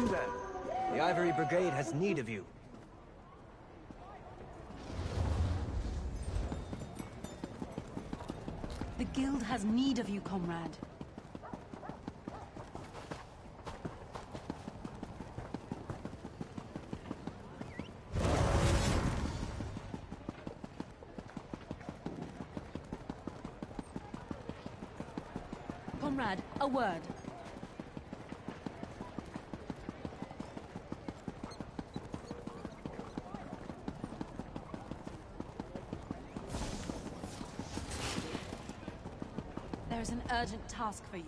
You there! The Ivory Brigade has need of you. The Guild has need of you, comrade. Comrade, a word. There is an urgent task for you.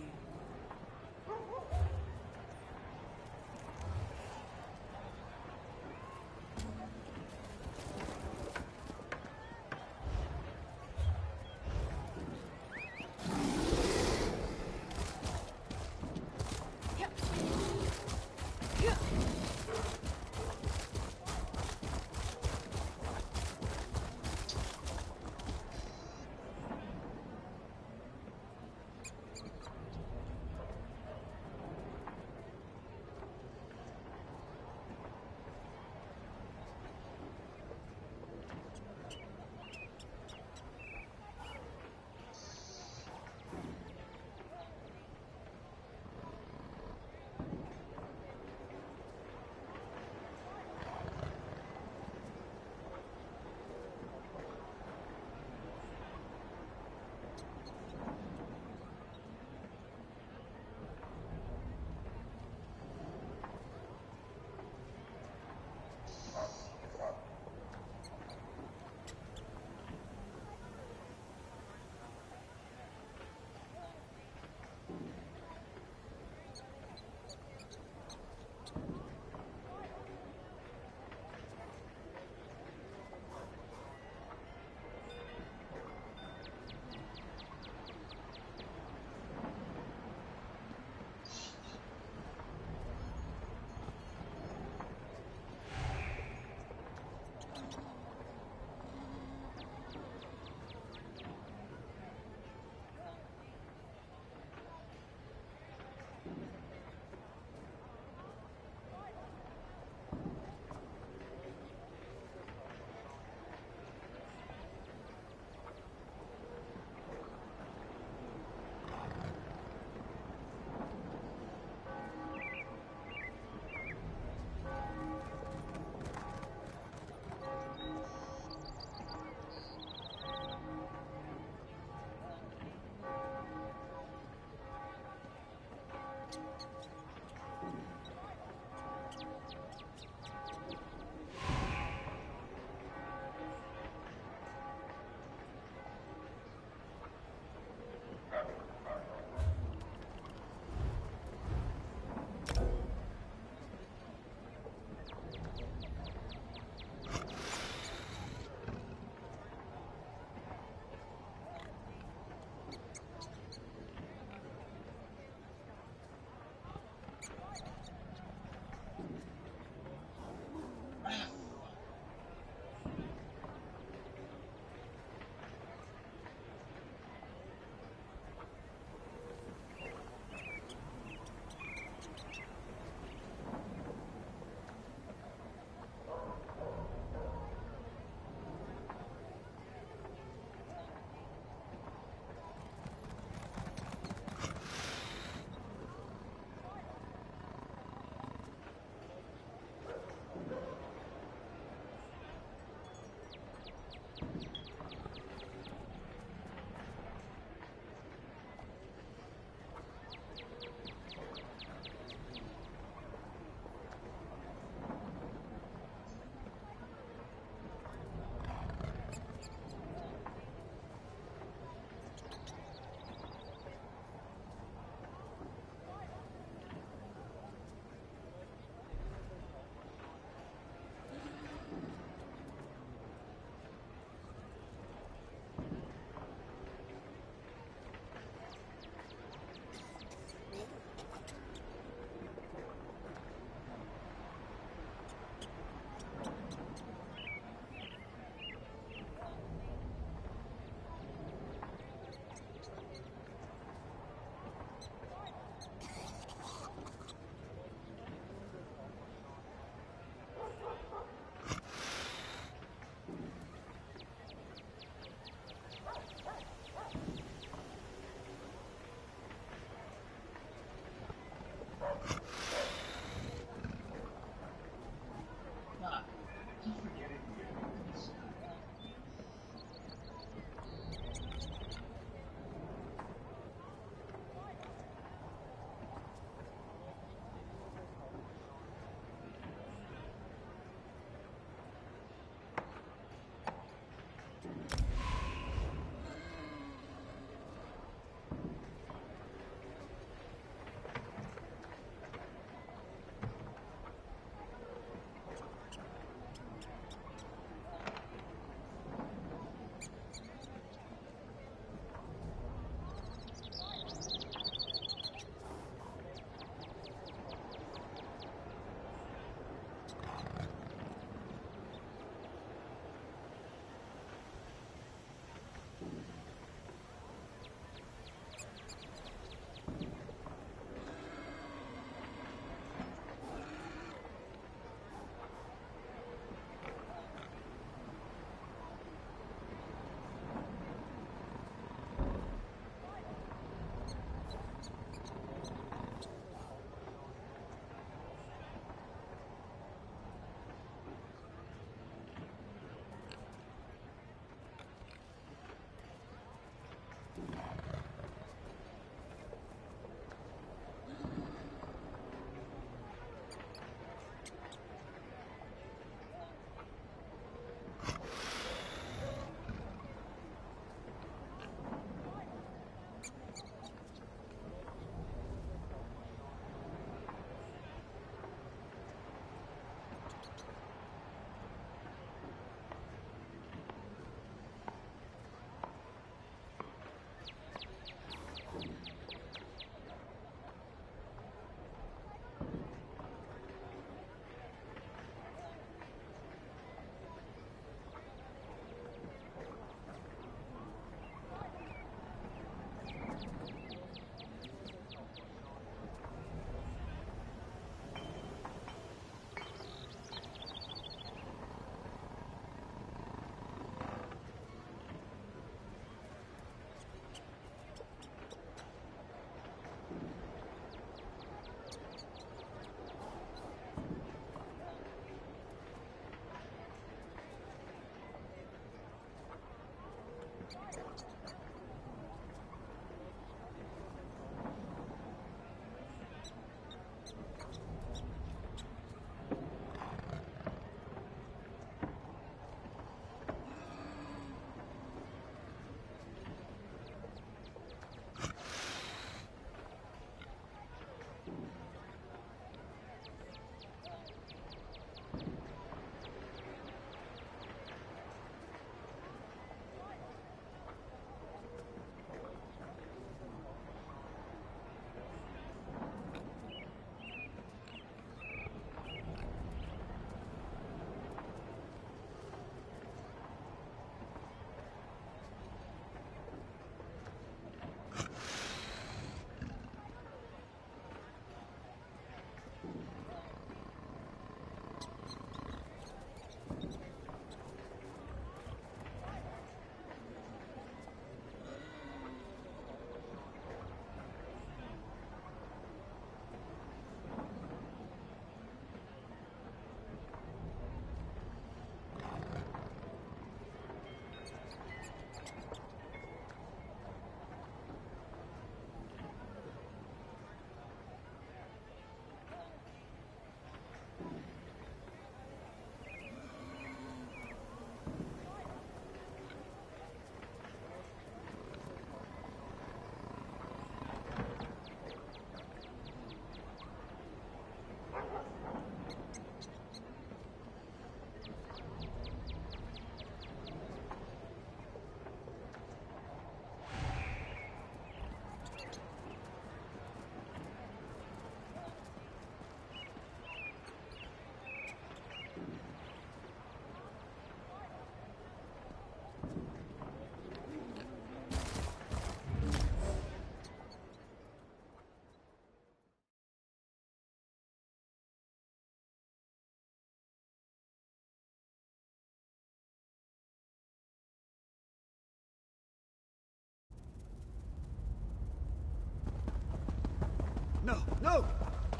No, no!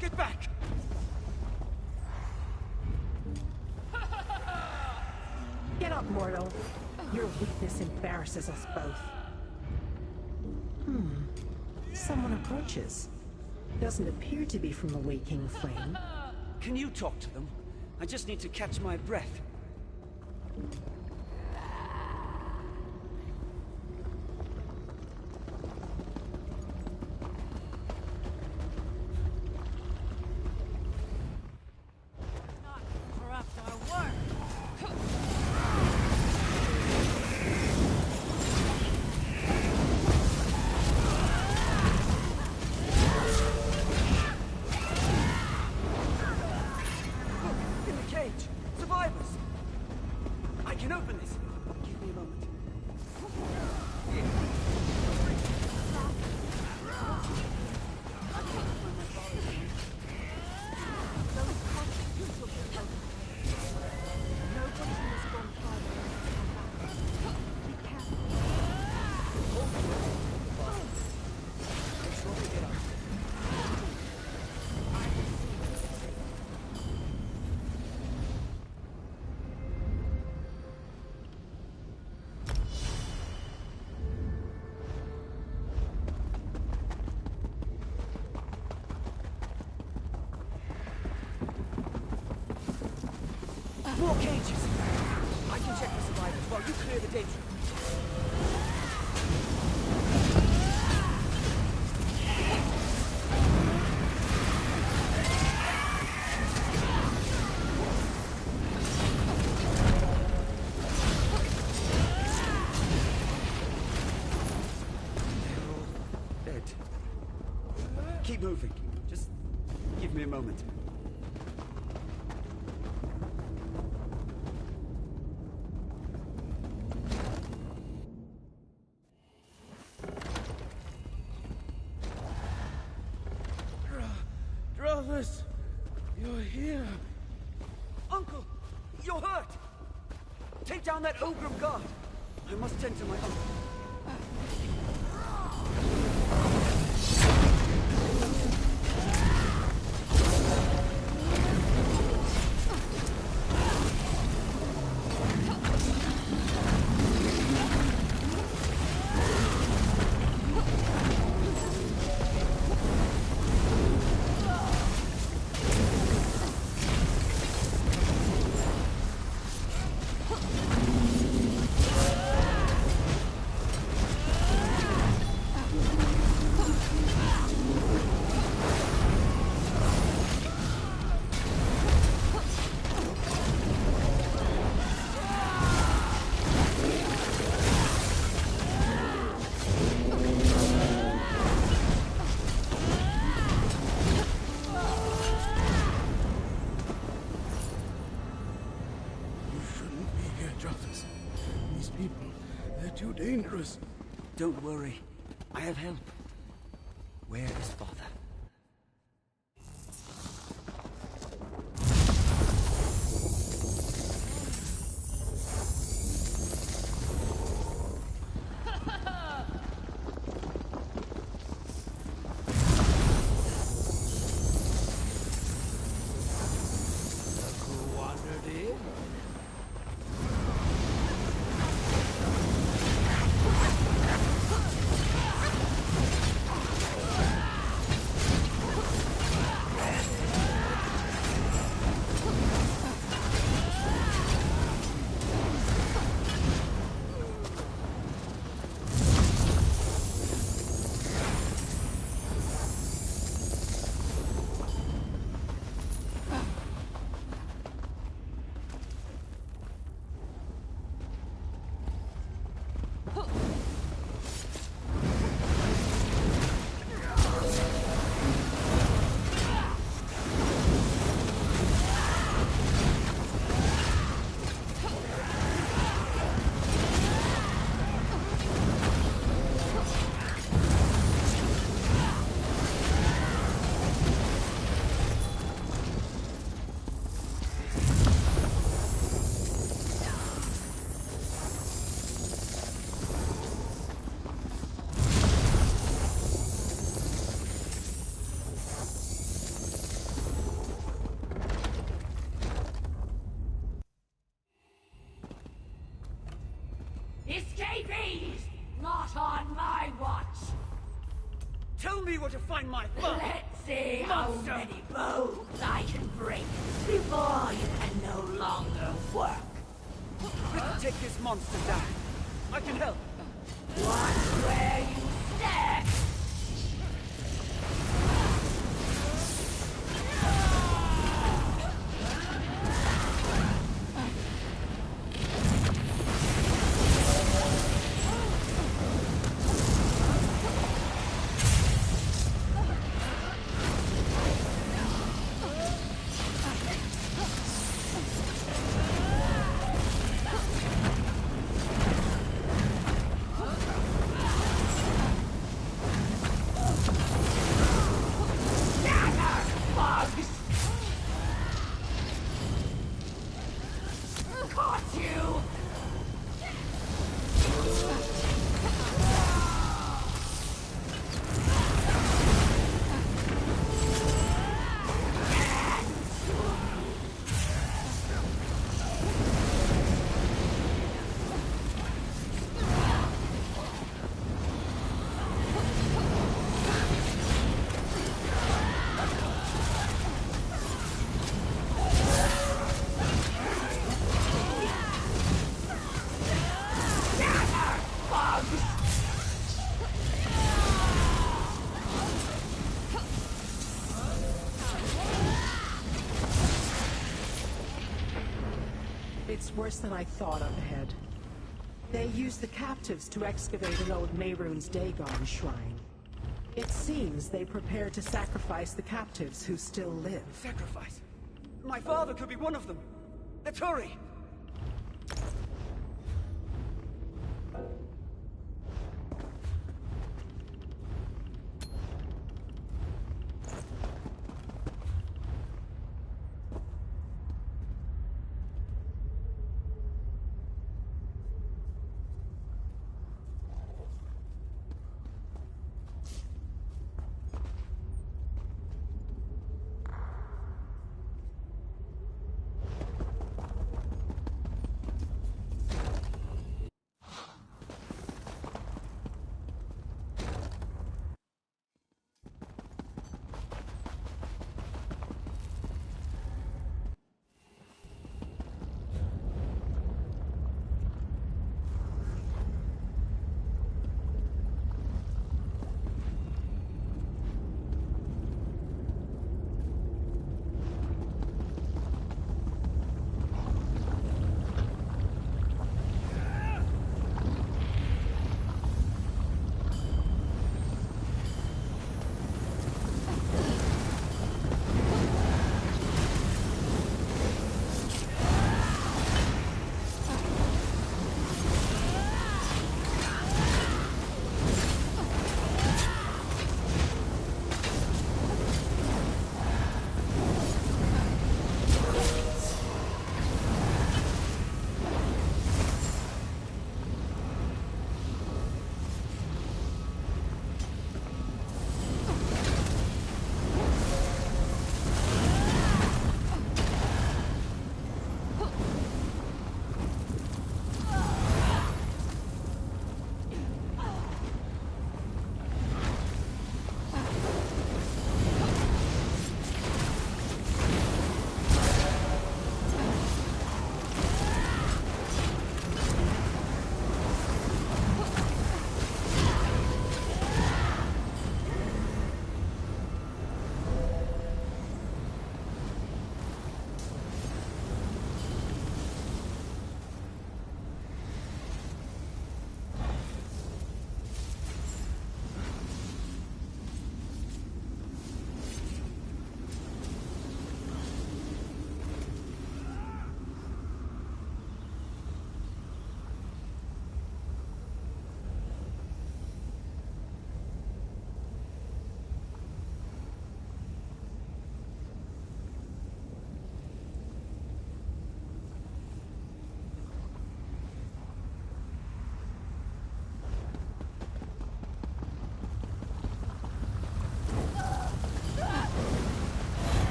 Get back! Get up, mortal. Your weakness embarrasses us both. Someone approaches. Doesn't appear to be from the waking flame. Can you talk to them? I just need to catch my breath. Not corrupt our work. In the cage! Survivors! I can open this! Give me a moment. More cages! I can check the survivors while you clear the danger. They're all dead. Keep moving. Just give me a moment. Brothers, you're here. Uncle! You're hurt! Take down that Ogrim guard! I must tend to my uncle. You shouldn't be here, brothers. These people, they're too dangerous. Don't worry. I have help. Where is Father? Who wandered in? where to find my father! Let's see how Monster! many bones I can break before you can no longer work. Let's take this monster down. I can help. Watch where you step! It's worse than I thought up ahead. They used the captives to excavate an old Mehrunes Dagon shrine. It seems they prepare to sacrifice the captives who still live. Sacrifice? My father could be one of them. Let's hurry!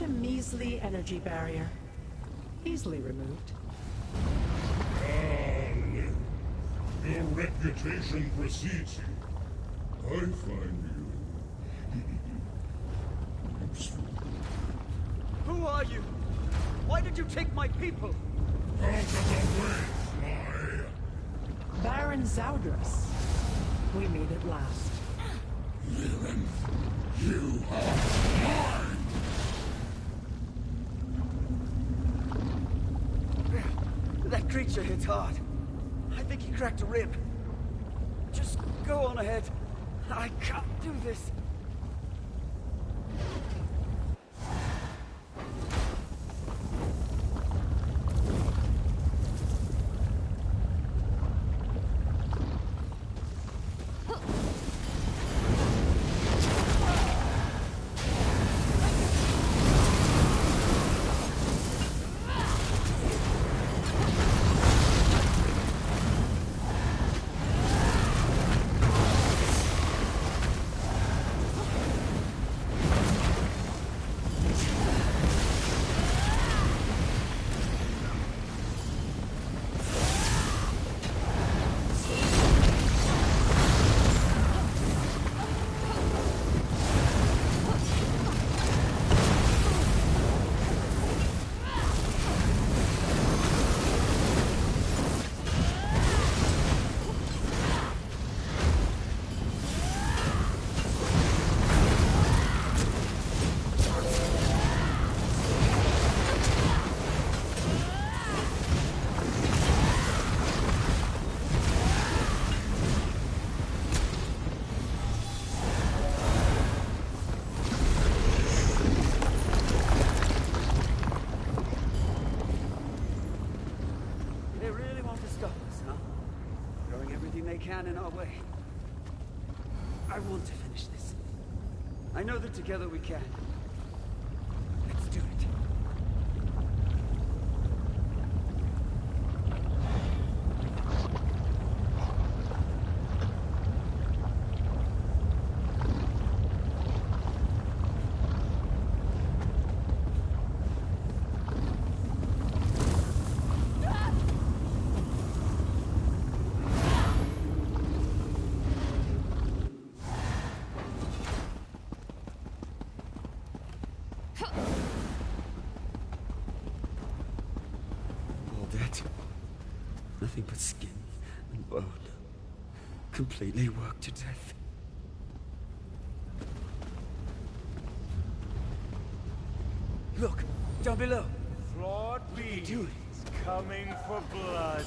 a measly energy barrier. Easily removed. Your reputation precedes you. I find you useful. Who are you? Why did you take my people? Out of the way, fly! Baron Zaudras. We meet at last. Liren, you are mine! That creature hits hard. I think he cracked a rib. Just go on ahead. I can't do this. Can in our way. I want to finish this. I know that together we can. Let's do it. Nothing but skin and bone. Completely worked to death. Look, down below. Flawed beings coming for blood.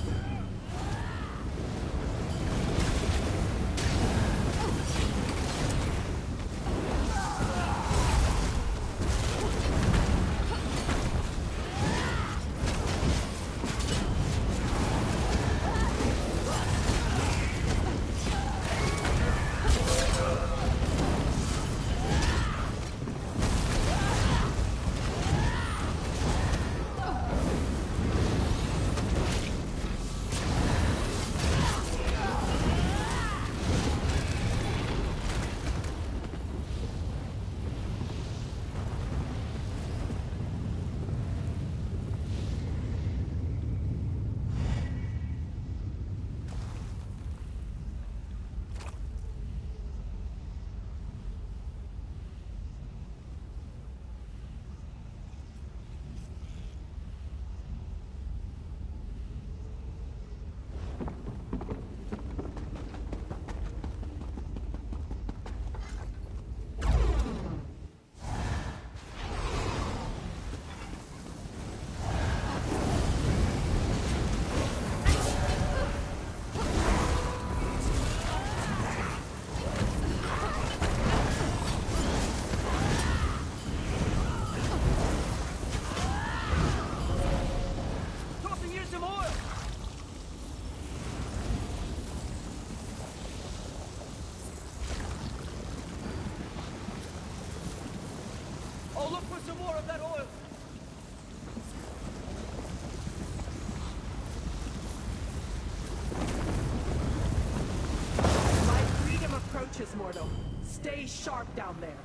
Mortal. Stay sharp down there.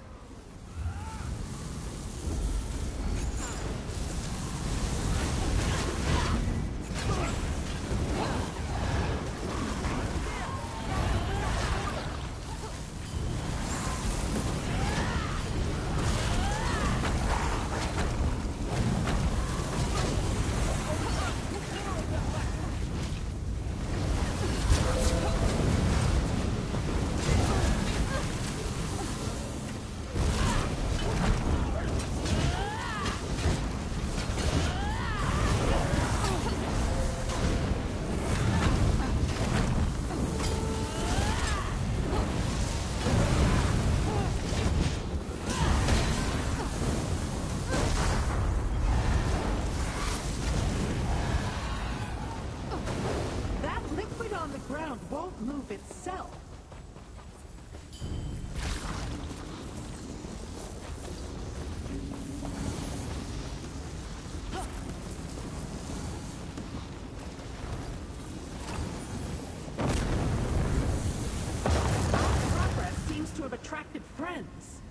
attracted friends.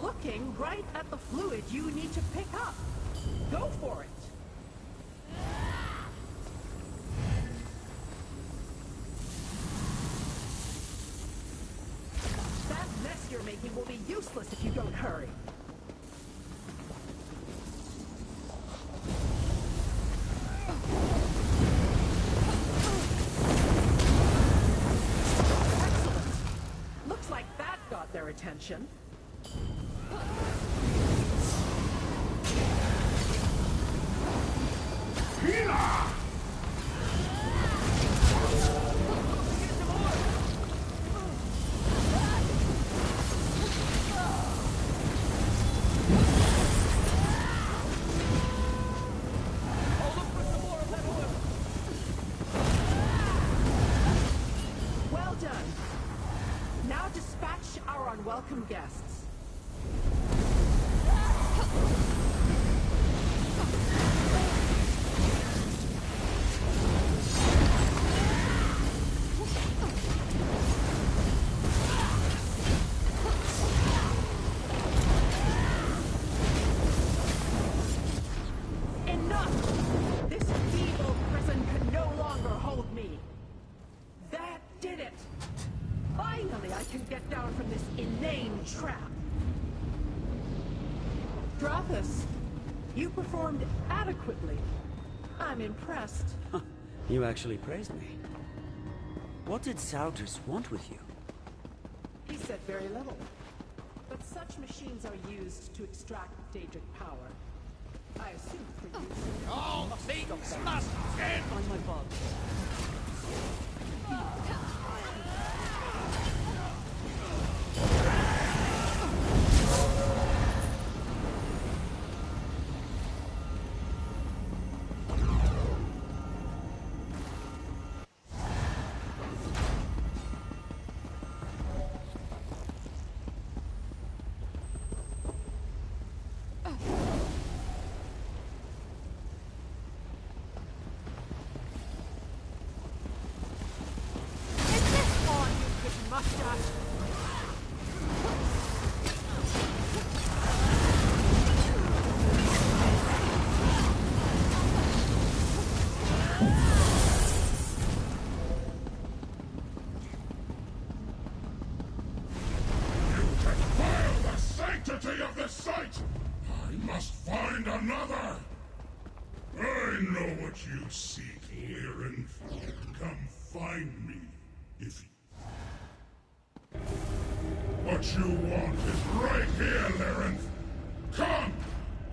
Looking right at the fluid you need to pick up. Go for it. That mess you're making will be useless if you don't hurry. Excellent. Looks like that got their attention. Well done. Now dispatch our unwelcome guests. Enough! This evil prison can no longer hold me. That did it! Finally, I can get down from this inane trap. Drothus, you performed adequately. I'm impressed. You actually praised me. What did Souders want with you? He said very little. But such machines are used to extract Daedric power. I assume for use. Oh, see? Smash! On my bug. Of this site! I must find another! I know what you seek, Lyran. Come find me, if you... What you want is right here, Lyran! Come!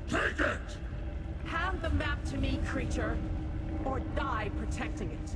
Take it! Hand the map to me, creature, or die protecting it.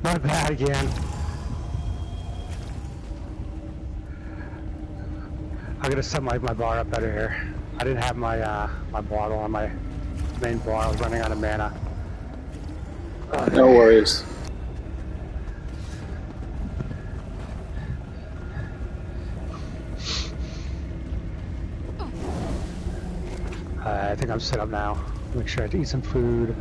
My bad again. I'm gonna set my bar up better here. I didn't have my my bottle on my main bar. I was running out of mana. No worries. I think I'm set up now. Make sure I eat some food.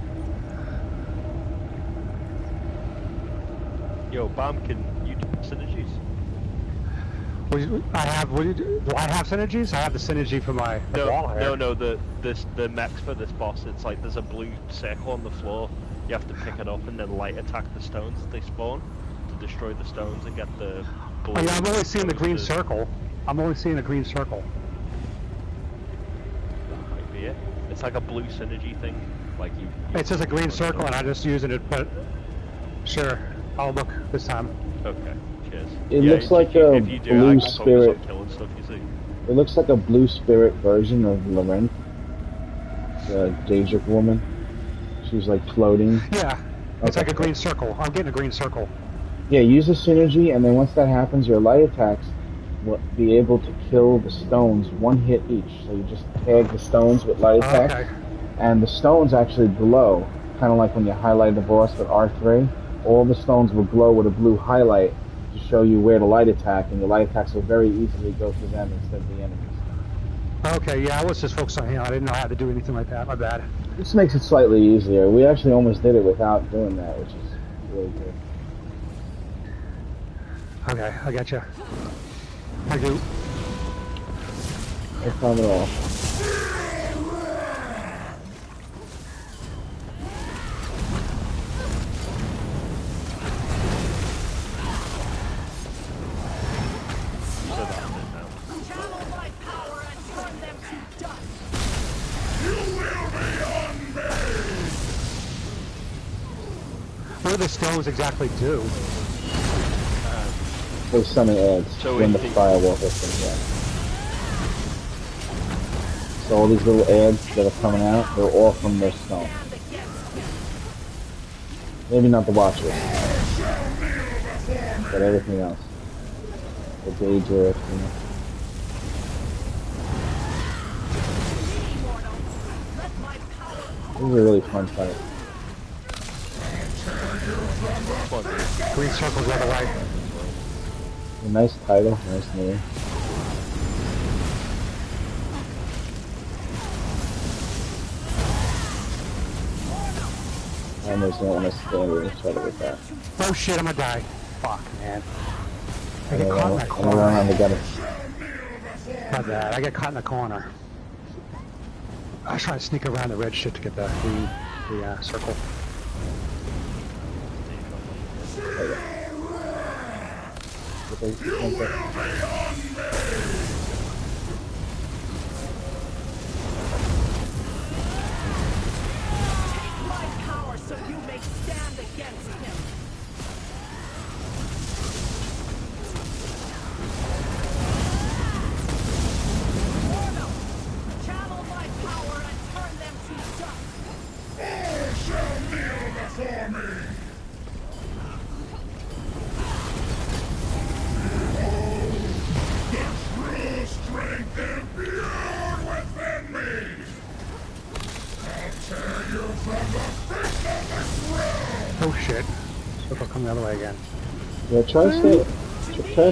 Yo, Bomb, can you do synergies? I have. Do I have synergies? I have the synergy for my ball here. No. The mechs for this boss. It's like there's a blue circle on the floor. You have to pick it up and then light attack the stones as they spawn to destroy the stones and get the blue. Oh, yeah, I'm only seeing the green posters. circle. I'm only seeing a green circle. That might be it. It's like a blue synergy thing. Like you It says a green circle, and I'm just using it. But sure, I'll look this time. Okay. Cheers. It Yeah, looks like if you a do, blue I focus spirit. on killing stuff, you see. It looks like a blue spirit version of Larenth, the Daedric woman. She's like floating. Yeah, it's like a green circle. I'm getting a green circle. Yeah, use the synergy, and then once that happens, your light attacks will be able to kill the stones one hit each. So you just tag the stones with light attacks, Okay. and the stones actually glow, kind of like when you highlight the boss with R3. All the stones will glow with a blue highlight to show you where to light attack, and your light attacks will very easily go through them instead of the enemies. Okay, yeah, I was just focused on him. I didn't know how to do anything like that. My bad. This makes it slightly easier. We actually almost did it without doing that, which is really good. Okay, I got you. I do. No problem at all. So that's it now. Channel my power and turn them to dust. What do the stones exactly do? They summon ads So when the if the- firewalker comes out. So all these little ads that are coming out, they're all from their stone. Maybe not the Watchers, but everything else. The Daedric, you know. This is a really fun fight. Green circle's the other way. A nice title, nice name. I almost don't want to stand with each other with that. Oh shit, I'm gonna die. Fuck, man. I I get don't caught in know, that I don't know corner. how to get it. My bad. I get caught in the corner. I was trying to sneak around the red shit to get the circle. My power so you may stand against him. Channel my power and turn them to dust. Oh shit. Circle coming the other way again. Yeah, try to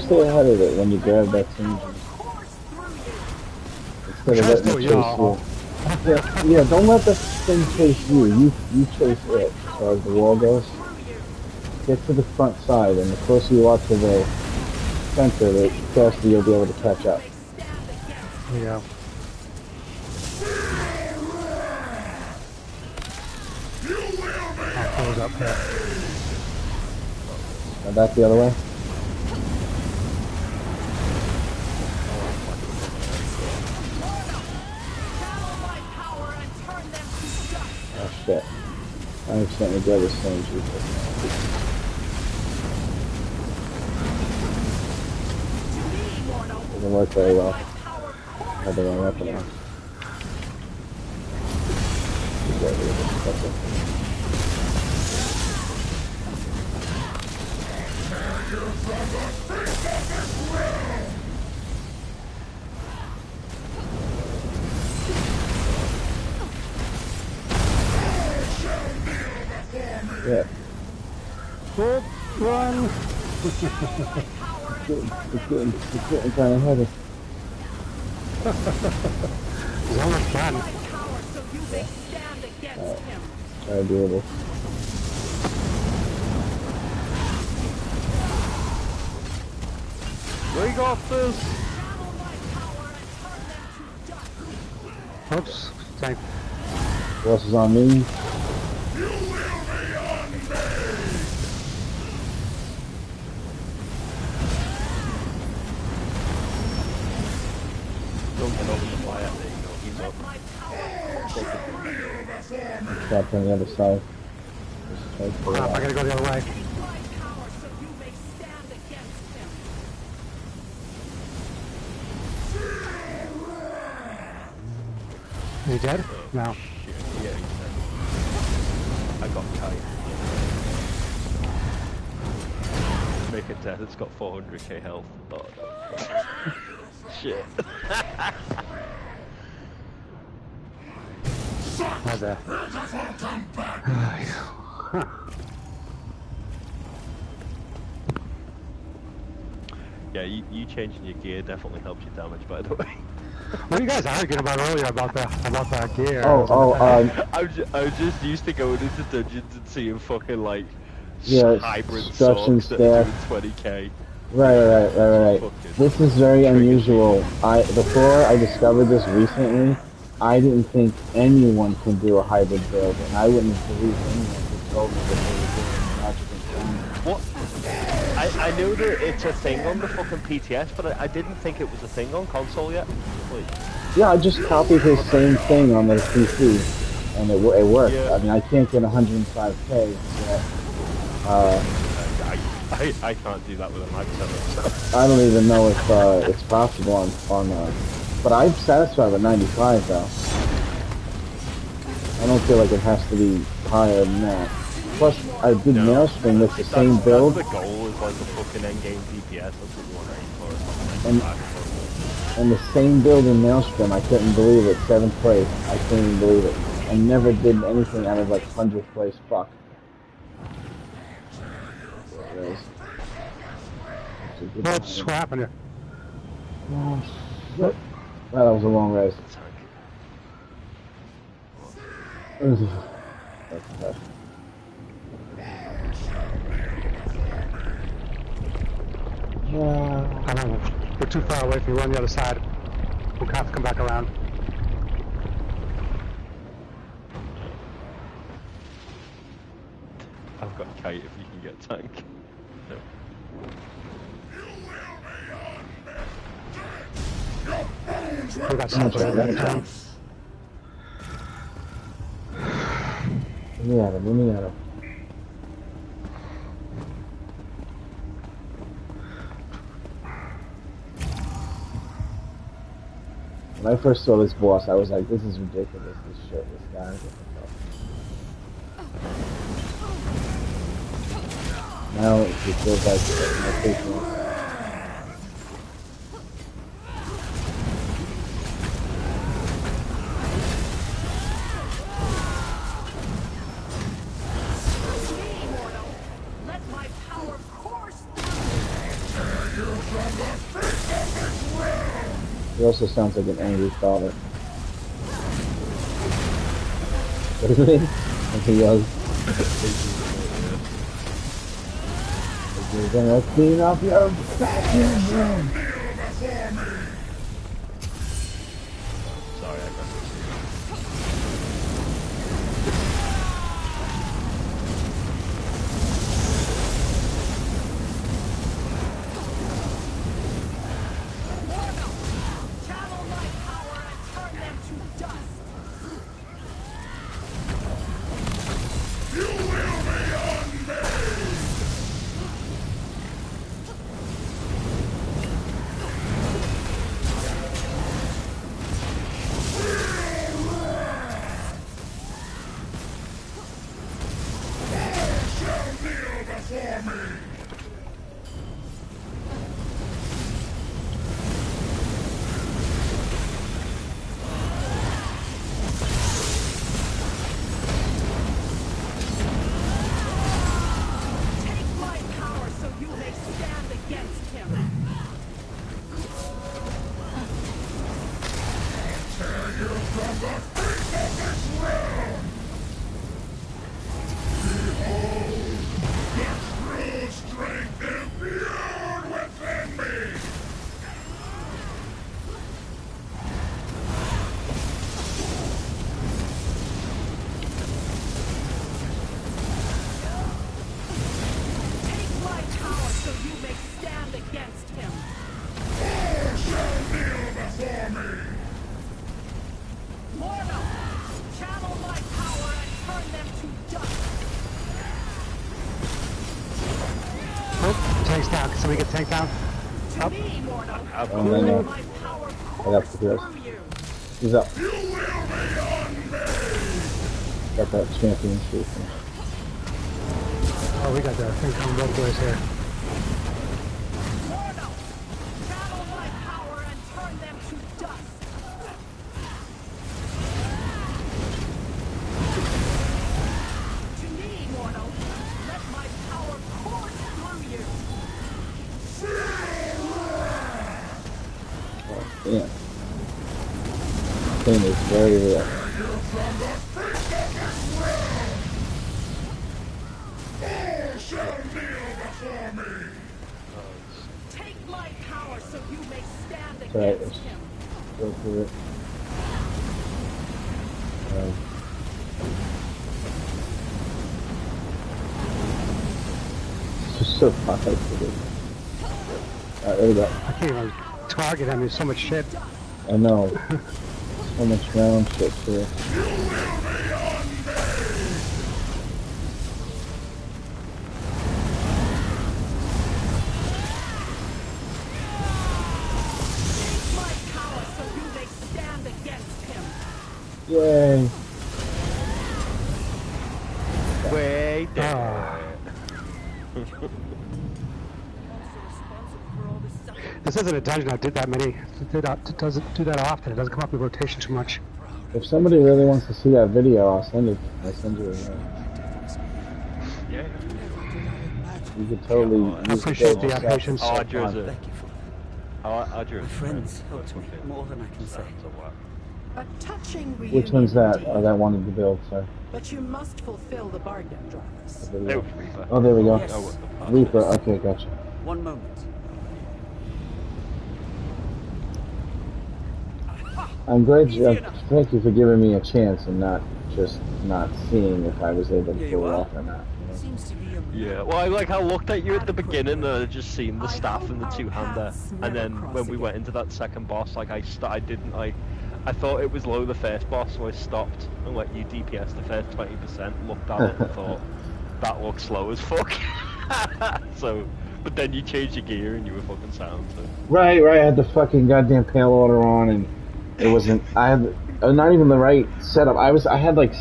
stay ahead of it when you grab that synergy. Instead of letting it chase you. Yeah, don't let the thing chase you. You chase it as far as the wall goes. Get to the front side, and the closer you are to the center, the faster you'll be able to catch up. Yeah. I'll close up here. Now back the other way. Oh shit. I accidentally grabbed the same Doesn't work very well. I had the wrong weapon on. Yeah. Quick, run! It's getting kind of heavy. He's almost done. Very doable. We got this! Channel my power and turn them to dust. Oops. Tank. Boss is on me. Don't get over the fire. There you go. He's up. My power Trapped on the other side. Just try to pull it Crap, I out. gotta go the other way. my power so you may stand against him. Is he dead? No. Shit. Yeah, he's dead. I got kite. Make it dead. It's got 400k health. Oh no. Shit. How's that? Yeah, you changing your gear definitely helps your damage, by the way. What are you guys arguing about earlier about that gear? I was just used to going into dungeons and seeing fucking like Yeah, hybrid destruction swords that are staff. doing 20k. Right. This is very unusual. Before I discovered this recently, I didn't think anyone can do a hybrid build, and I wouldn't believe anyone who told me that they were doing magic and science. What? I knew that it's a thing on the fucking PTS, but I didn't think it was a thing on console yet. Wait. Yeah, I just copied his same thing on the PC, and it worked. Yeah. I mean, I can't get 105k yet. I can't do that with a mag setup, so. I don't even know if it's possible on but I'm satisfied with 95 though. I don't feel like it has to be higher than that. Plus, I did Maelstrom with the same build. That's the goal, is like the fucking endgame DPS, that's what you want to aim for. And the same build in Maelstrom, I couldn't believe it. 7th place, I couldn't even believe it. I never did anything out of like 100th place. Fuck. What's happening? Oh, shit. That was a long race. That's tough. I don't know. We're too far away from you. We're on the other side. We'll have to come back around. I've got kite if you can get tank. No. We got something like that time. Let me at him. When I first saw this boss, I was like, this is ridiculous, this shit, this guy. Now it feels like my face. Let my power course He also sounds like an angry father. What is it? Like he yells. You're gonna clean up your vacuum room! Sorry, I got this. channel my power and turn them to dust. Take my power so you may stand against him. we get tank down? To me, mortal. Oh, no. My power I got the course heals. through you. He's up. Got that champion streak. Oh, we got the thing coming both ways here. Mortal, channel my power and turn them to dust. To me, mortal, let my power course through you. Oh, damn. Thing is very real. Take my power so you may stand That's right. against him. Go through it. It's just so fucked up to do. Alright, there we go. I can't even target him. There's so much shit. I know. So much round shit here. My power so you may stand against him. Yay! Way Ah. down. This isn't a dungeon that did that many. It doesn't do that often. It doesn't come up in rotation too much. If somebody really wants to see that video, I'll send it. I'll send you a link. Yeah. You could totally. I appreciate the patience. Oh, Adria's a... Thank you for Oh, Adria's my friends helped me more than I can say. A touching reunion. Which one's that? indeed. Oh, that wanted to build, sorry. But you must fulfill the bargain, Drakus. There we It go. was Reaper. Oh, there we go. Yes. Reaper, okay, gotcha. One moment. I'm glad you, thank you for giving me a chance and not just not seeing if I was able to Here pull you it are. off or not. You know? Seems to be a Yeah, well, I looked at you at the beginning and I just seen the staff and the two-hander, and then when we went into that second boss, like I thought it was low the first boss, so I stopped and let you DPS the first 20%, looked at it and thought, that looks slow as fuck. So, but then you changed your gear and you were fucking sound, so. Right, I had the fucking goddamn pale order on and it wasn't, I had not even the right setup. I had like,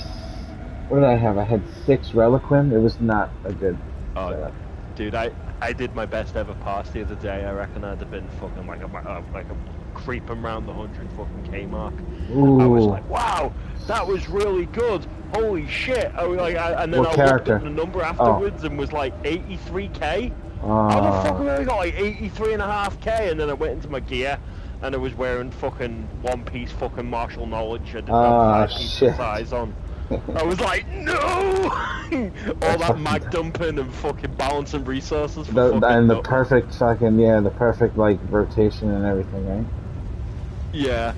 what did I have? I had 6 Reliquin. It was not a good setup. Dude, I did my best ever pass the other day. I reckon I'd have been fucking like a creeping around the 100 fucking K mark. Ooh. I was like, wow, that was really good. Holy shit! I was like, and then What I character? looked at the number afterwards and was like 83K. How the fuck have I got like 83.5K? And then I went into my gear and I was wearing fucking one piece fucking martial knowledge. I didn't have 5 pieces size on. I was like, no! All that mag dumping and fucking balancing resources for and the perfect fucking, yeah, the perfect like rotation and everything, right? Yeah.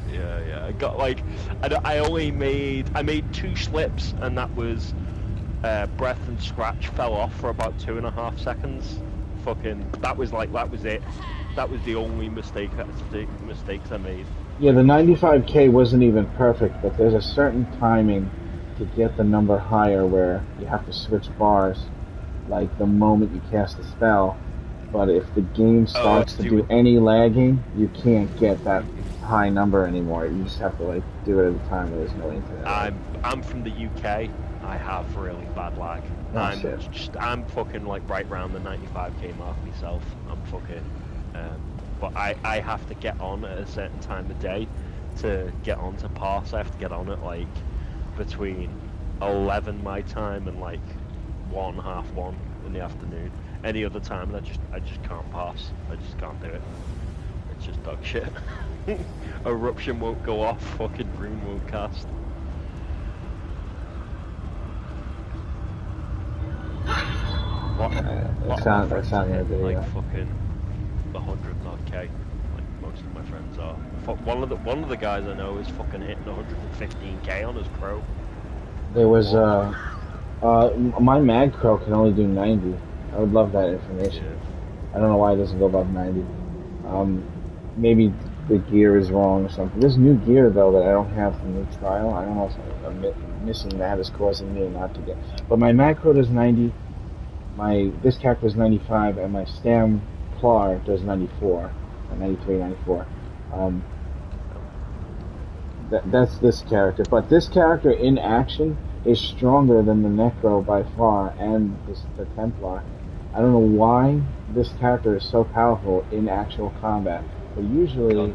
I got like, I made 2 slips and that was, breath and scratch fell off for about 2.5 seconds. Fucking, that was it. That was the only mistakes I made. Yeah, the 95K wasn't even perfect, but there's a certain timing to get the number higher where you have to switch bars, like the moment you cast a spell. But if the game starts to do any lagging, you can't get that high number anymore. You just have to like do it at a time where there's no internet. I'm from the UK. I have really bad lag. I'm fucking like right around the 95K mark myself. I'm fucking, but I have to get on at a certain time of day to get on to pass. I have to get on at like between 11 my time and like 1:30 in the afternoon. Any other time, I just can't pass. I just can't do it. It's just dog shit. Eruption won't go off. Fucking rune won't cast. That sounds like like fucking 100 odd K. Like most of my friends are. One of the guys I know is fucking hitting 115K on his pro. There was my mag crow can only do 90. I would love that information. Yeah. I don't know why it doesn't go above 90. Maybe the gear is wrong or something. There's new gear though that I don't have from the trial. I don't know if I'm missing that is causing me not to get. But my mag crow does 90. This character is 95, and my stam Templar does 94, or 93, 94. That's this character, but this character in action is stronger than the Necro by far, and the Templar. I don't know why this character is so powerful in actual combat, but usually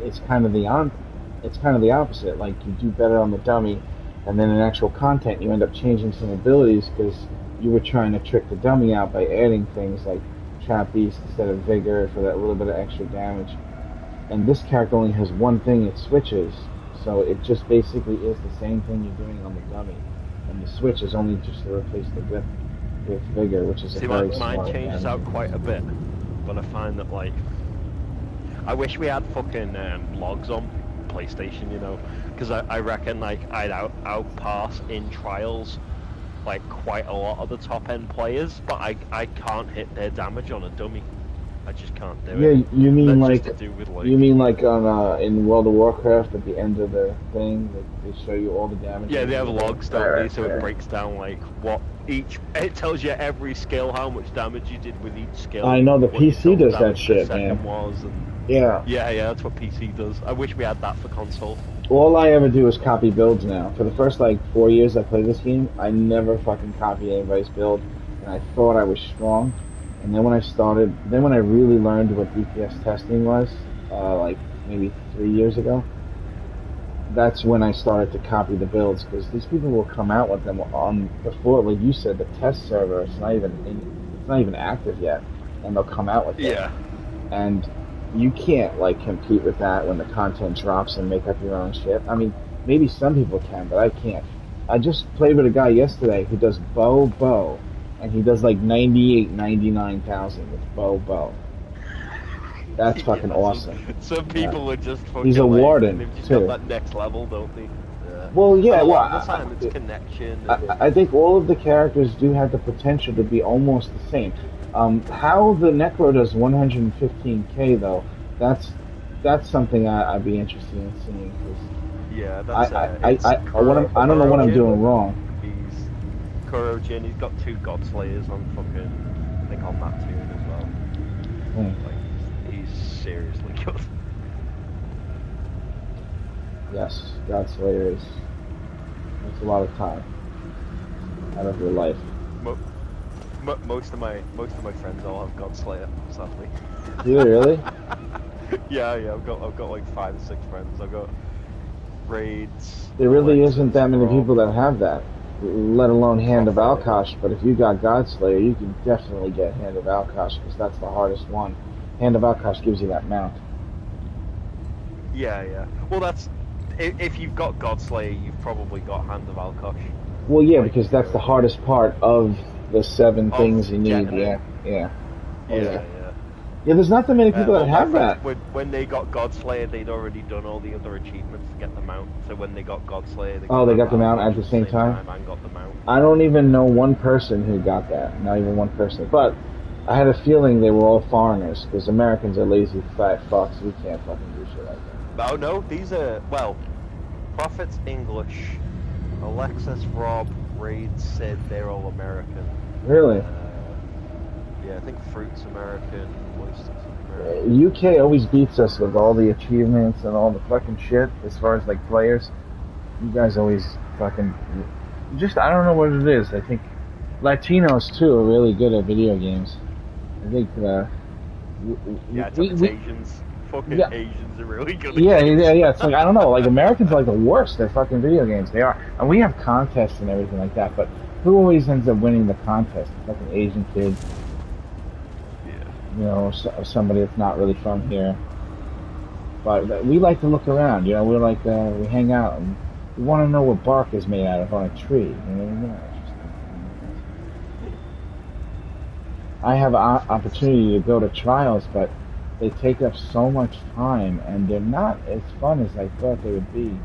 it's kind of the opposite. Like, you do better on the dummy, and then in actual content you end up changing some abilities because you were trying to trick the dummy out by adding things like Trap Beast instead of Vigor for that little bit of extra damage. And this character only has one thing it switches, so it just basically is the same thing you're doing on the dummy. And the switch is only just to replace the whip with Vigor, which is a very smart mine changes out quite a bit, but I find that, like, I wish we had fucking logs on PlayStation, you know, because I reckon, like, I'd outpass in trials, like, quite a lot of the top end players, but I can't hit their damage on a dummy. I just can't do it. Yeah, you mean That's like, like you mean like on in World of Warcraft at the end of the thing, they show you all the damage. Yeah, they have logs, don't they? So it breaks down like what each. It tells you every skill, how much damage you did with each skill. I know the PC does that shit, man. Yeah, that's what PC does. I wish we had that for console. All I ever do is copy builds now. For the first like 4 years I played this game, I never fucking copied anybody's build, and I thought I was strong. And then when I really learned what DPS testing was, like maybe 3 years ago, that's when I started to copy the builds, because these people will come out with them on before, like you said, the test server. It's not even active yet, and they'll come out with it. Yeah. And you can't like compete with that when the content drops and make up your own shit. I mean, maybe some people can, but I can't. I just played with a guy yesterday who does bow. And he does like 98, 99,000 with bow. That's fucking awesome. Some people are just fucking. He's a warden they've just too. got that next level, don't they? Well, yeah. A lot of the time it's connection. I think all of the characters do have the potential to be almost the same. How the Necro does 115k though, that's something I'd be interested in seeing. Cause yeah, that's. I don't know what I'm doing wrong. Kurojin, he's got 2 Godslayers on fucking, I think on that tune as well. Like, he's seriously good. Yes, Godslayer is. That's a lot of time out of your life. Most of my friends all have Godslayer, sadly. Do you really? yeah, I've got like 5 or 6 friends. I've got raids. There really isn't that many people that have that, let alone Hand of Alkosh. But if you got Godslayer, you can definitely get Hand of Alkosh, because that's the hardest one. Hand of Alkosh gives you that mount. Yeah. Well, that's if you've got Godslayer, you've probably got Hand of Alkosh. Well, yeah, because that's the hardest part of the 7 things you need. Yeah. Yeah, there's not that many people that have that. When they got Godslayer, they'd already done all the other achievements to get the mount. So when they got Godslayer, they got the mount at the same time? And got the mount. I don't even know one person who got that. Not even one person. But I had a feeling they were all foreigners, because Americans are lazy fat fucks. We can't fucking do shit like that. Oh no, these are, well, Prophet's English, Alexis, Rob, Raid, Sid, they're all American. Really? Yeah, I think Fruit's American, Moist's American. UK always beats us with all the achievements and all the fucking shit as far as like players. You guys always fucking just, I don't know what it is. I think Latinos too are really good at video games. I think Asians. Fucking Asians are really good at yeah. It's like, I don't know, like Americans are like the worst at fucking video games. They are. And we have contests and everything like that, but who always ends up winning the contest? The fucking Asian kid. You know, somebody that's not really from here. But we like to look around, you know, we're like, we hang out and we want to know what bark is made out of on a tree. You know, I have an opportunity to go to trials, but they take up so much time and they're not as fun as I thought they would be.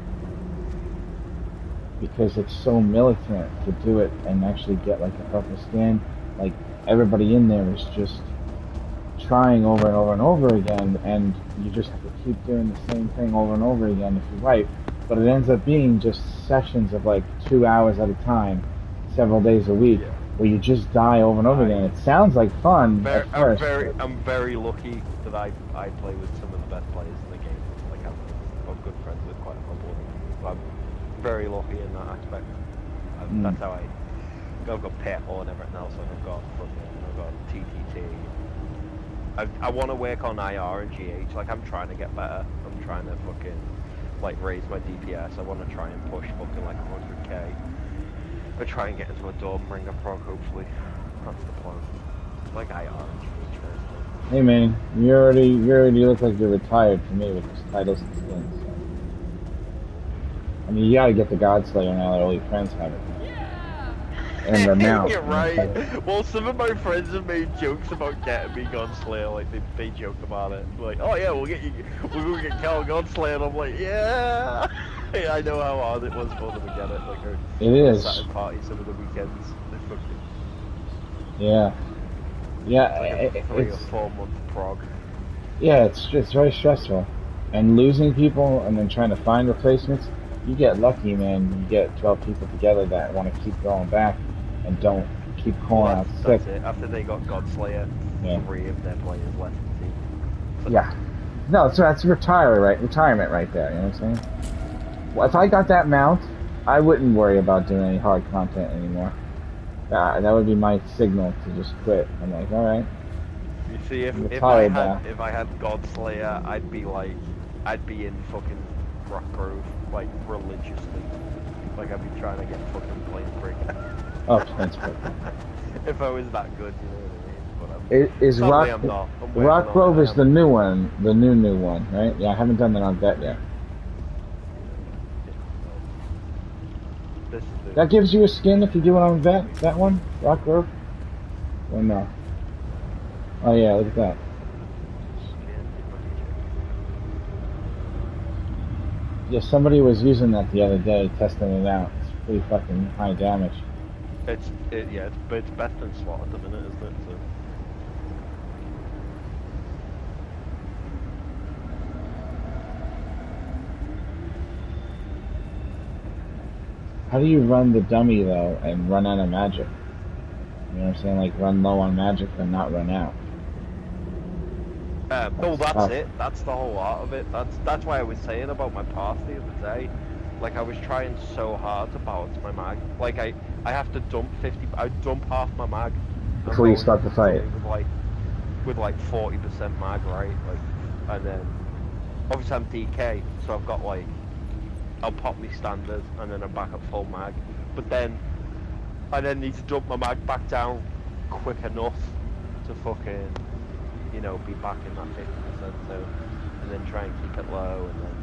Because it's so militant to do it and actually get like a proper skin. Like, everybody in there is just trying over and over and over again, and you just have to keep doing the same thing over and over again if you're right. But it ends up being just sessions of like 2 hours at a time, several days a week, where you just die over and over again. It sounds like fun at first. I'm very lucky that I play with some of the best players in the game. Like I'm good friends with quite a couple of them. I'm very lucky in that aspect. That's how I've got pet and everything else. I've got TTT. I want to work on IR and GH. Like I'm trying to get better. I'm trying to fucking like raise my DPS. I want to try and push fucking like 100k. But try and get into a dorm, bring a prog. Hopefully, that's the plan. Like IR and GH. Hey man, you already look like you're retired for me with this titles and skins. So. I mean, you gotta get the Godslayer now that all your friends have it. And the mount. You're right. Well, some of my friends have made jokes about getting me Godslayer. Like they joke about it. Like, oh yeah, we'll get Cal Godslayer. And I'm like, yeah. I know how hard it was for them to get it. Like, it is. Saturday party some of the weekends. Yeah. Yeah. It's like a 3 or 4 month prog. Yeah, it's very stressful, and losing people and then trying to find replacements. You get lucky, man. You get 12 people together that want to keep going back and don't keep calling out sick. That's it. After they got Godslayer, 3 of their players left the team. So yeah. No, that's retirement right there. You know what I'm saying? Well, if I got that mount, I wouldn't worry about doing any hard content anymore. That would be my signal to just quit. I'm like, all right. You see, if I had Godslayer, I'd be in fucking Rock Grove, like religiously. Like I'd be trying to get fucking Planesbreak. Oh, Planesbreak. If I was that good, you know what I mean? But is Rock Grove is the new one, the new one, right? Yeah, I haven't done that on vet yet. That gives you a skin if you do it on vet. That one, Rock Grove. Or no? Oh yeah, look at that. Yeah, somebody was using that the other day, testing it out. It's pretty fucking high damage. It's best in slot at the minute, isn't it? So. How do you run the dummy though and run out of magic? You know what I'm saying? Like run low on magic and not run out. No, that's it. That's the whole art of it. That's why I was saying about my path the other day. Like I was trying so hard to balance my mag. Like I have to dump 50. I dump half my mag before you start the fight. With like 40% mag, right? Like, and then obviously I'm DK, so I've got like I'll pop me standard and then I'm back at full mag. But then I then need to dump my mag back down quick enough to fucking, you know, be back in that 50% zone, and then try and keep it low, and then.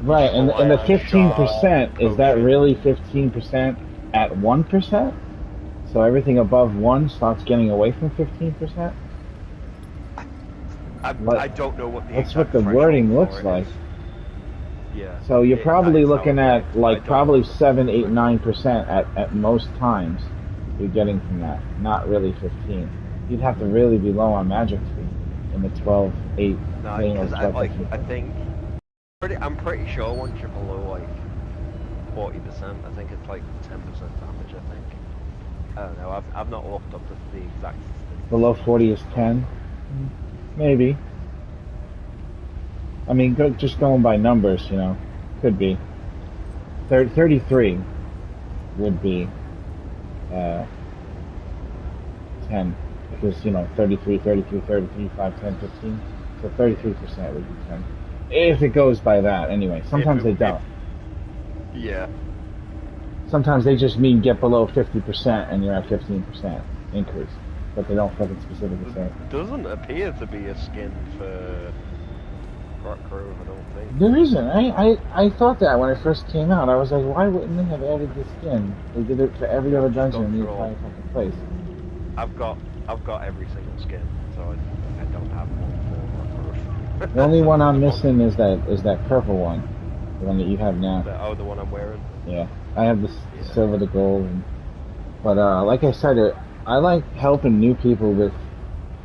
Right, and the 15%, is that really 15% at 1%? So everything above 1 starts getting away from 15%? I don't know what the that's what the wording looks like. Yeah. So you're probably looking at like probably 7, 8, 9% at most times you're getting from that. Not really 15. You'd have to really be low on magic to be in the 12, 8. No, because I'm pretty sure once you're below like 40%, I think it's like 10% damage. I think. I don't know. I've not looked up the exact. Below 40 is 10. Maybe. I mean, just going by numbers, you know, could be. 33 would be 10, because, you know, 33, 33, 33, 5, 10, 15. So 33% would be 10. If it goes by that, anyway. Sometimes they don't. Yeah. Sometimes they just mean get below 50% and you're at 15% increase. But they don't fucking specifically say it. Doesn't appear to be a skin for Rock Grove, I don't think. There isn't. I thought that when it first came out. I was like, why wouldn't they have added this skin? They did it for every other dungeon in the entire fucking place. I've got every single skin, so I don't have one for Rock Grove. The only one I'm missing is that purple one, the one that you have now. The one I'm wearing. Yeah, I have the silver, the gold, but like I said, I like helping new people with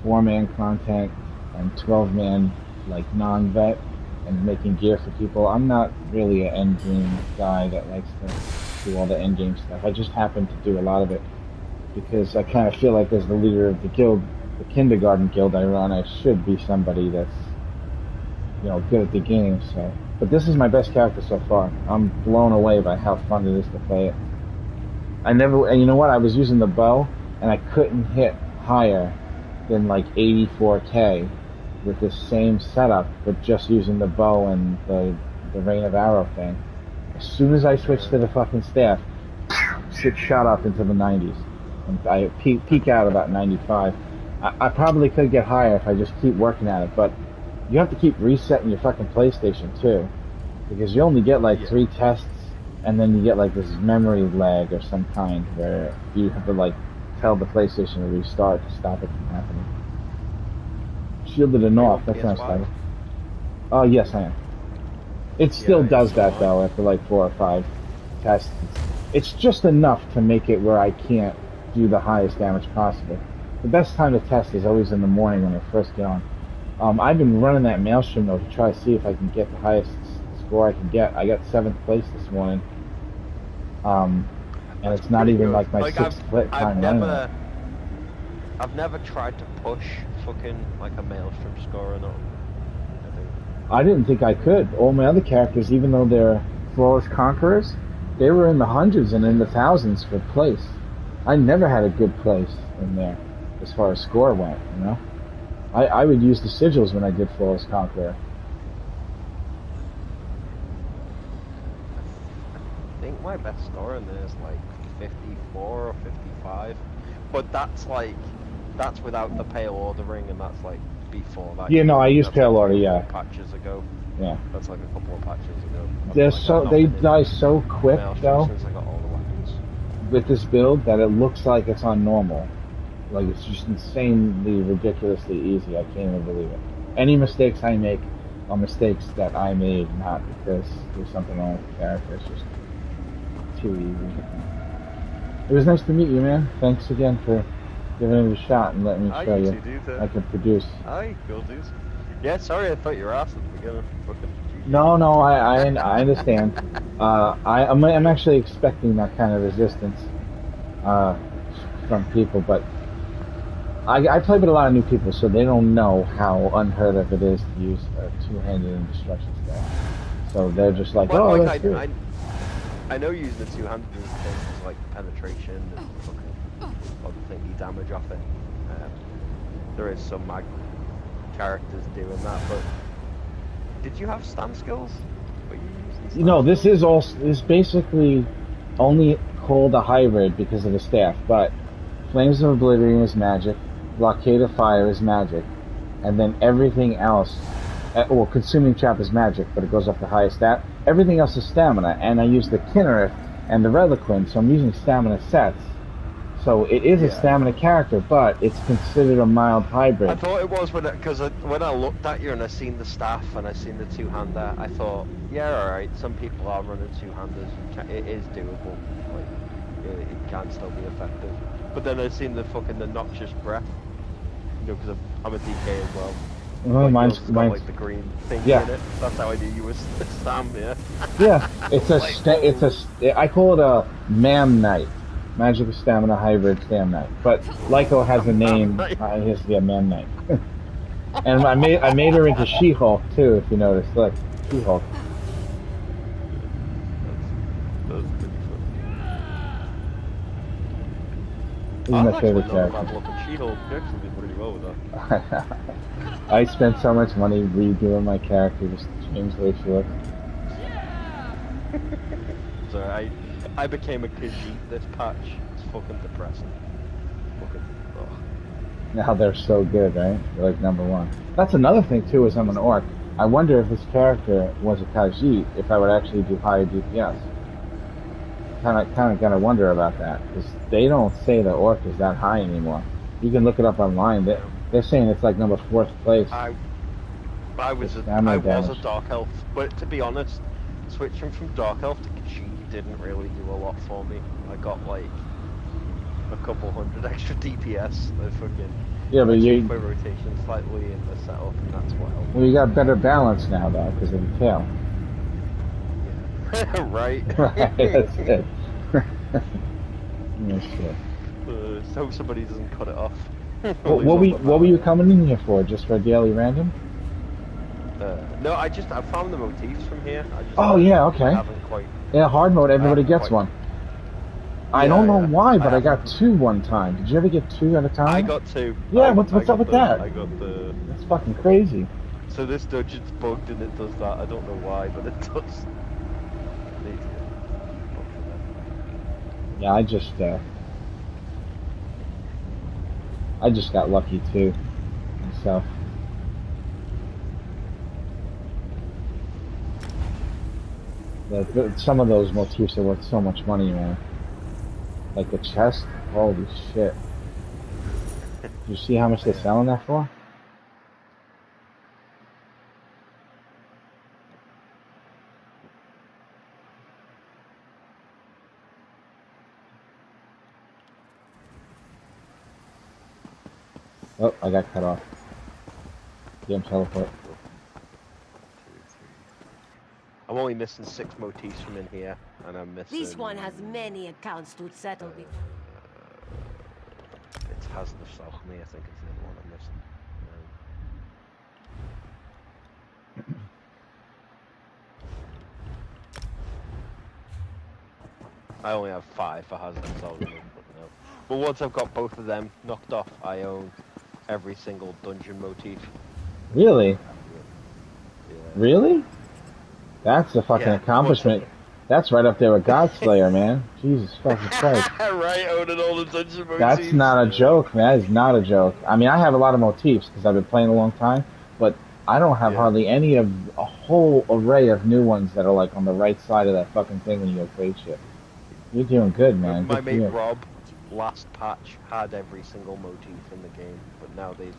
4-man content and 12-man like non-vet and making gear for people. I'm not really an end game guy that likes to do all the end game stuff. I just happen to do a lot of it because I kind of feel like as the leader of the guild, the kindergarten guild I run, I should be somebody that's, good at the game. So, but this is my best character so far. I'm blown away by how fun it is to play it. And you know what? I was using the bow, and I couldn't hit higher than like 84k with this same setup, but just using the bow and the rain of arrow thing. As soon as I switched to the fucking staff, shit shot up into the 90s. And I peak out about 95. I probably could get higher if I just keep working at it, but you have to keep resetting your fucking PlayStation too, because you only get like 3 tests, and then you get like this memory lag of some kind where you have to like tell the PlayStation to restart to stop it from happening. Shielded and off, that's nice title. Oh yes, I am. It still does that though after like 4 or 5 tests. It's just enough to make it where I can't do the highest damage possible. The best time to test is always in the morning when I first get on. I've been running that Maelstrom though to try to see if I can get the highest score I can get. I got 7th place this morning. And it's not even like my 6th time running it. I've never tried to push fucking like a Maelstrom score or not. I didn't think I could. All my other characters, even though they're flawless conquerors, they were in the hundreds and in the thousands for place. I never had a good place in there as far as score went, I would use the sigils when I did flawless conqueror. I think my best score in there is like 54 or 55, but that's without the pale order ring, and that's like before that. Yeah, no, I use pale order. Yeah, patches ago. Yeah, that's like a couple of patches ago. They die so quick though. Since I got all the weapons. With this build, that it looks like it's on normal. Like, it's just insanely, ridiculously easy. I can't even believe it. Any mistakes I make are mistakes that I made, not because there's something wrong with the character. It's just too easy. It was nice to meet you, man. Thanks again for giving it a shot and letting me show you I can produce. Aye, cool dudes. Yeah, sorry, I thought you were asked at the beginning. No, I understand. I'm actually expecting that kind of resistance from people, but I play with a lot of new people, so they don't know how unheard of it is to use a two-handed indestruction staff. So they're just like, well, oh, like, that's good. I know using the two-handed is like penetration and other thingy damage off it. There is some mag characters doing that, but did you have stand skills? This is basically only called a hybrid because of the staff, but Flames of Oblivion is magic, Blockade of Fire is magic, and then everything else, well, Consuming Trap is magic, but it goes up the highest stat. Everything else is stamina, and I use the Kinnereth and the Reliquin, so I'm using stamina sets. So it is a stamina character, but it's considered a mild hybrid. I thought it was when I looked at you and I seen the staff and I seen the two-hander, I thought, yeah, alright, some people are running two-handers, it is doable, like, it can still be effective. But then I seen the noxious breath, because I'm a DK as well. Well, like, mine's like the green thing in it. That's how I knew you was Sam, yeah. Yeah, I call it a Mamknight. Magic Stamina Hybrid Stamknight. But Lyco has a name, he has to be a Mamknight. And I made her into She-Hulk too, if you notice. Look, She-Hulk. That's pretty funny. This is my favorite character. She-Hulk actually did pretty well with that. I spent so much money redoing my character just to change the way she looks. So I became a Khajiit this patch. It's fucking depressing. Now they're so good, right? They're like #1. That's another thing too, is I'm an orc. I wonder if this character was a Khajiit, if I would actually do higher DPS. Kind of gotta wonder about that, because they don't say the orc is that high anymore. You can look it up online. They're saying it's like #4th place. I was a Dark Elf, but to be honest, switching from Dark Elf to Khajiit didn't really do a lot for me. I got like a couple hundred extra DPS. Yeah, but you my rotation slightly in the setup, and that's what helped. Well, you got better balance now though, because of the tail. Yeah. Right. Right. That's it. Yeah, shit. Hope somebody doesn't cut it off. What were you coming in here for? Just for a daily random? No, I found the motifs from here. Oh yeah, okay. Haven't quite. Yeah, hard mode. Everybody gets one. I don't know why, but I got 2 one time. Did you ever get 2 at a time? I got 2. Yeah, what's up with that? I got the. That's fucking crazy. So this dungeon's bugged and it does that. I don't know why, but it does. Yeah, I just got lucky too, myself. Some of those motifs are worth so much money, man. Like the chest, holy shit. You see how much they're selling that for? Oh, I got cut off. Damn teleport. I'm only missing 6 motifs from in here, and I'm missing... This one has many accounts to settle before. It has the Salchme, I think it's the other one I'm missing. I only have 5 for Hazard and Salchme, but no. But once I've got both of them knocked off, I own every single dungeon motif. Really? Yeah. Really? That's a fucking accomplishment. That's right up there with Godslayer, man. Jesus fucking Christ. Right, owning all the dungeon motifs. That's not a joke, man. That is not a joke. I mean, I have a lot of motifs because I've been playing a long time, but I don't have hardly any of a whole array of new ones that are like on the right side of that fucking thing when you go trade shit. You're doing good, man. My mate Rob, last patch, had every single motif in the game, but now they've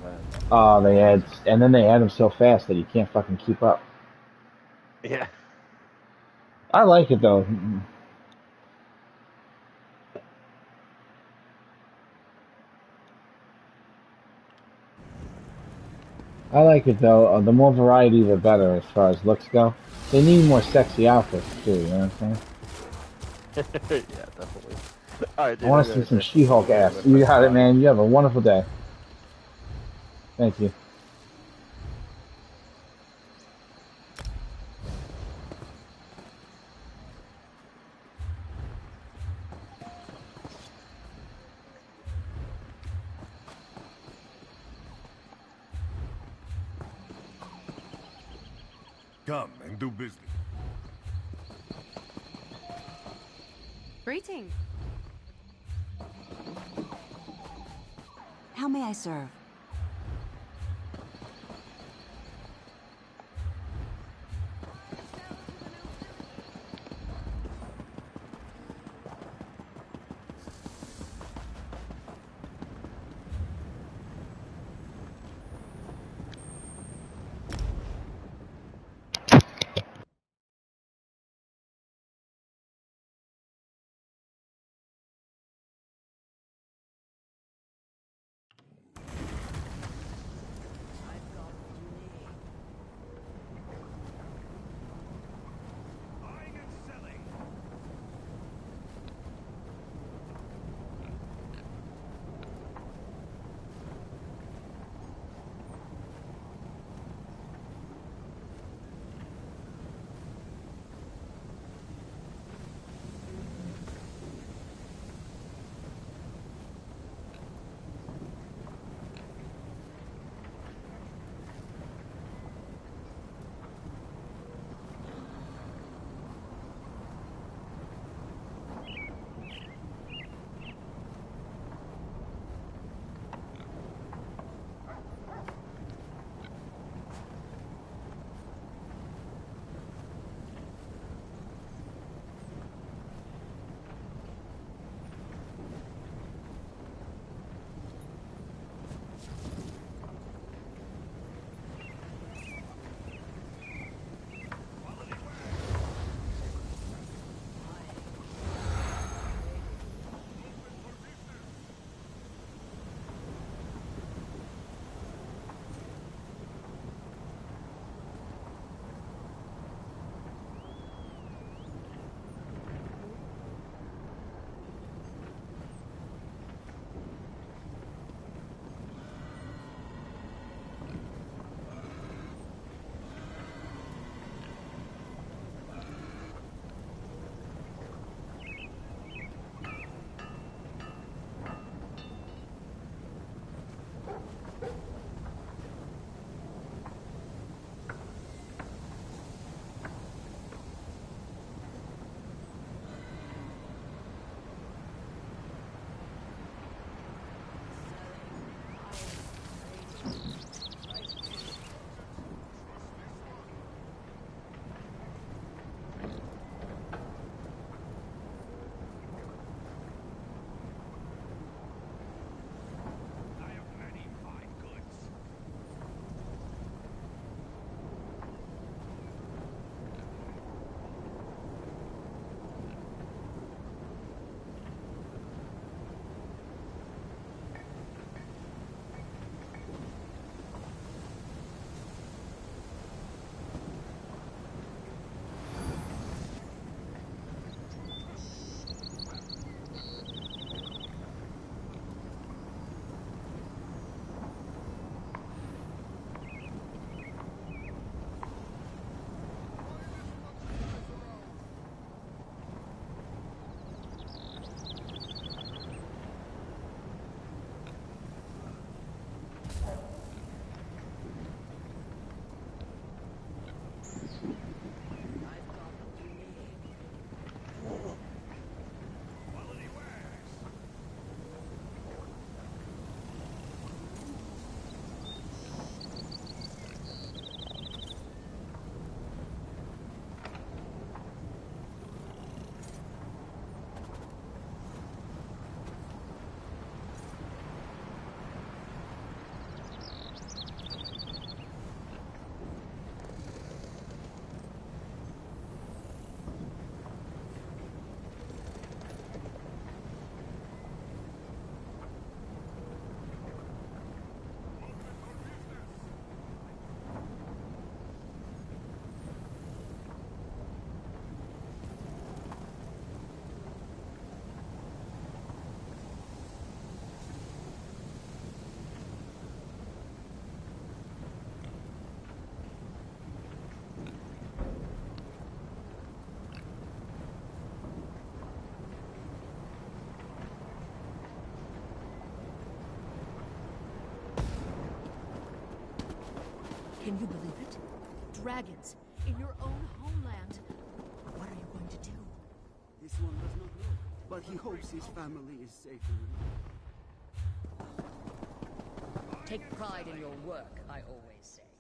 oh, they add, and then they add them so fast that you can't fucking keep up. Yeah. I like it though. I like it though. The more variety, the better as far as looks go. They need more sexy outfits too. You know what I'm saying? Yeah, definitely. All right, dude, I want to see some She-Hulk ass. You got it, man. You have a wonderful day. Thank you. Come and do business. Greetings. How may I serve? Can you believe it? Dragons in your own homeland. What are you going to do? This one does not know, but he hopes his family is safe and Take pride in your work, I always say.